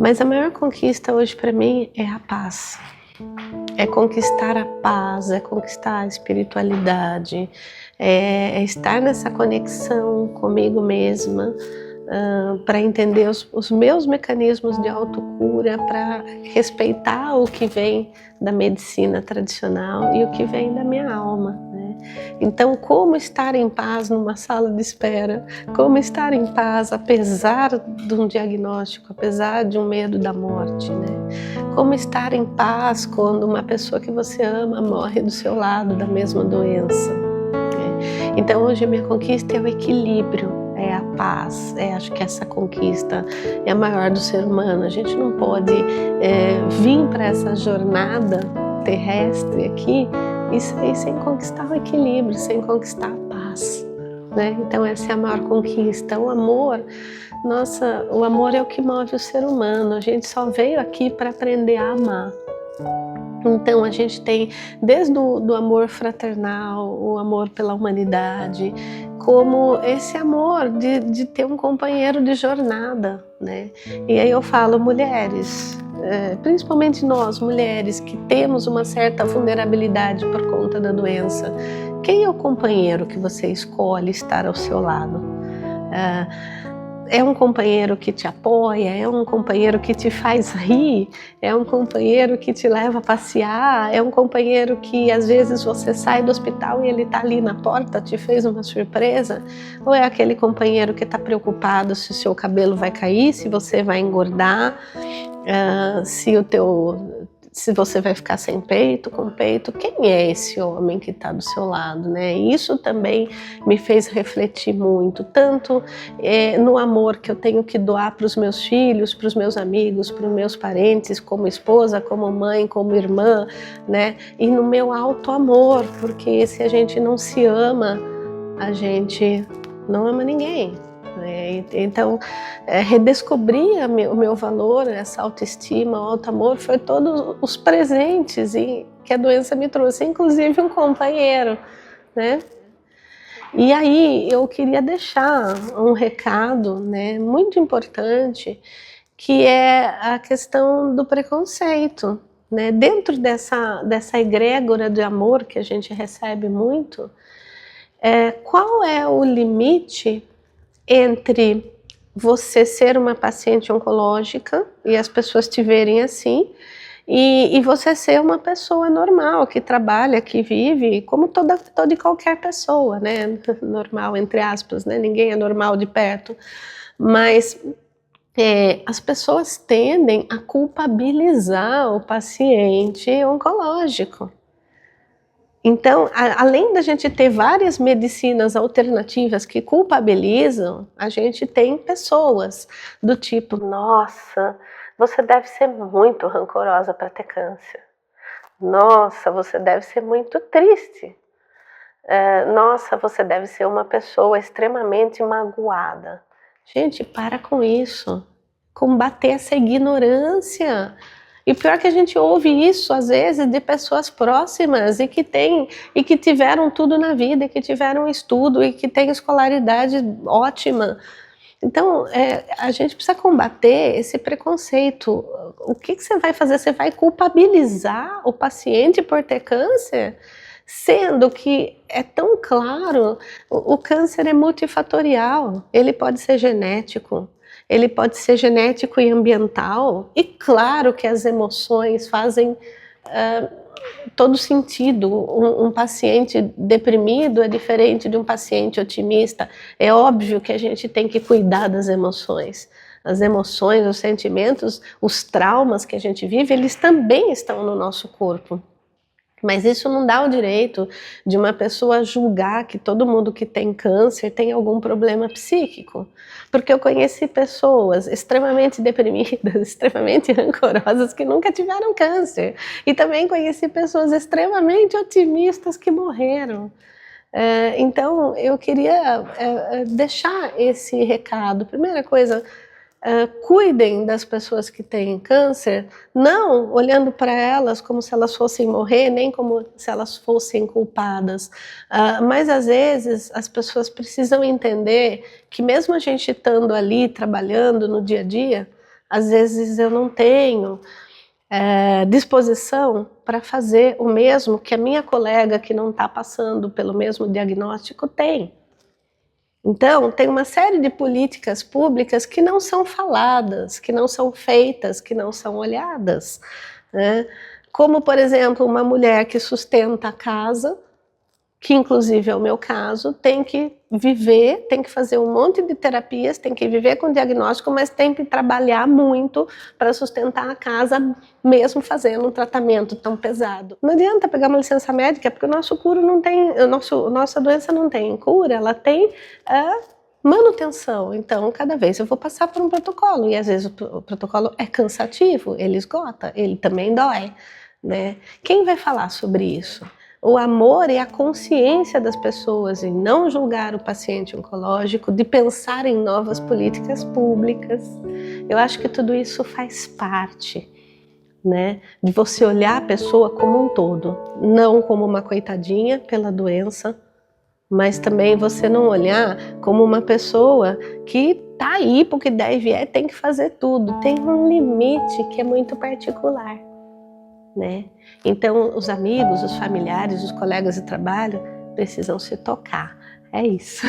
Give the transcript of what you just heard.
Mas a maior conquista hoje para mim é a paz. É conquistar a paz, é conquistar a espiritualidade, é estar nessa conexão comigo mesma, para entender os meus mecanismos de autocura, para respeitar o que vem da medicina tradicional e o que vem da minha alma, né? Então, como estar em paz numa sala de espera, como estar em paz apesar de um diagnóstico, apesar de um medo da morte, né? Como estar em paz quando uma pessoa que você ama morre do seu lado da mesma doença, né? Então, hoje a minha conquista é o equilíbrio, é a paz. Acho que essa conquista é a maior do ser humano. A gente não pode vir para essa jornada terrestre aqui e sem conquistar o equilíbrio, sem conquistar a paz, né? Então essa é a maior conquista. O amor, nossa, o amor é o que move o ser humano. A gente só veio aqui para aprender a amar. Então a gente tem desde do amor fraternal, o amor pela humanidade, como esse amor de ter um companheiro de jornada, né? E aí eu falo, mulheres, principalmente nós mulheres que temos uma certa vulnerabilidade por conta da doença, quem é o companheiro que você escolhe estar ao seu lado? É um companheiro que te apoia, é um companheiro que te faz rir, é um companheiro que te leva a passear, é um companheiro que às vezes você sai do hospital e ele está ali na porta, te fez uma surpresa, ou é aquele companheiro que está preocupado se o seu cabelo vai cair, se você vai engordar, se você vai ficar sem peito, com peito. Quem é esse homem que está do seu lado, né? Isso também me fez refletir muito, tanto no amor que eu tenho que doar para os meus filhos, para os meus amigos, para os meus parentes, como esposa, como mãe, como irmã, né? E no meu auto-amor, porque se a gente não se ama, a gente não ama ninguém. Então, redescobrir o meu valor, essa autoestima, o auto-amor, foi todos os presentes que a doença me trouxe, inclusive um companheiro, né? E aí eu queria deixar um recado, né, muito importante, que é a questão do preconceito, né? Dentro dessa egrégora de amor que a gente recebe muito, qual é o limite entre você ser uma paciente oncológica e as pessoas te verem assim, e você ser uma pessoa normal, que trabalha, que vive, como toda e qualquer pessoa, né? Normal, entre aspas, né? Ninguém é normal de perto. Mas as pessoas tendem a culpabilizar o paciente oncológico. Então, além da gente ter várias medicinas alternativas que culpabilizam, a gente tem pessoas do tipo, nossa, você deve ser muito rancorosa para ter câncer. Nossa, você deve ser muito triste. Nossa, você deve ser uma pessoa extremamente magoada. Gente, para com isso. Combater essa ignorância. E pior que a gente ouve isso, às vezes, de pessoas próximas e que tiveram tudo na vida, e que tiveram estudo, e que têm escolaridade ótima. Então, a gente precisa combater esse preconceito. O que você vai fazer? Você vai culpabilizar o paciente por ter câncer? Sendo que é tão claro, o câncer é multifatorial, ele pode ser genético. Ele pode ser genético e ambiental, e claro que as emoções fazem todo sentido. Um paciente deprimido é diferente de um paciente otimista. É óbvio que a gente tem que cuidar das emoções. As emoções, os sentimentos, os traumas que a gente vive, eles também estão no nosso corpo. Mas isso não dá o direito de uma pessoa julgar que todo mundo que tem câncer tem algum problema psíquico. Porque eu conheci pessoas extremamente deprimidas, extremamente rancorosas, que nunca tiveram câncer. E também conheci pessoas extremamente otimistas que morreram. Então, eu queria deixar esse recado. Primeira coisa, cuidem das pessoas que têm câncer, não olhando para elas como se elas fossem morrer, nem como se elas fossem culpadas, mas às vezes as pessoas precisam entender que mesmo a gente estando ali trabalhando no dia a dia, às vezes eu não tenho disposição para fazer o mesmo que a minha colega que não está passando pelo mesmo diagnóstico tem. Então, tem uma série de políticas públicas que não são faladas, que não são feitas, que não são olhadas, né? Como, por exemplo, uma mulher que sustenta a casa, que inclusive é o meu caso, tem que viver, tem que fazer um monte de terapias, tem que viver com diagnóstico, mas tem que trabalhar muito para sustentar a casa, mesmo fazendo um tratamento tão pesado. Não adianta pegar uma licença médica, porque o nosso cura não tem, nossa doença não tem cura, ela tem manutenção. Então, cada vez eu vou passar por um protocolo, e às vezes o protocolo é cansativo, ele esgota, ele também dói, né? Quem vai falar sobre isso? O amor e a consciência das pessoas em não julgar o paciente oncológico, de pensar em novas políticas públicas. Eu acho que tudo isso faz parte, né? De você olhar a pessoa como um todo, não como uma coitadinha pela doença, mas também você não olhar como uma pessoa que tá aí porque der e vier tem que fazer tudo. Tem um limite que é muito particular, né? Então, os amigos, os familiares, os colegas de trabalho precisam se tocar. É isso.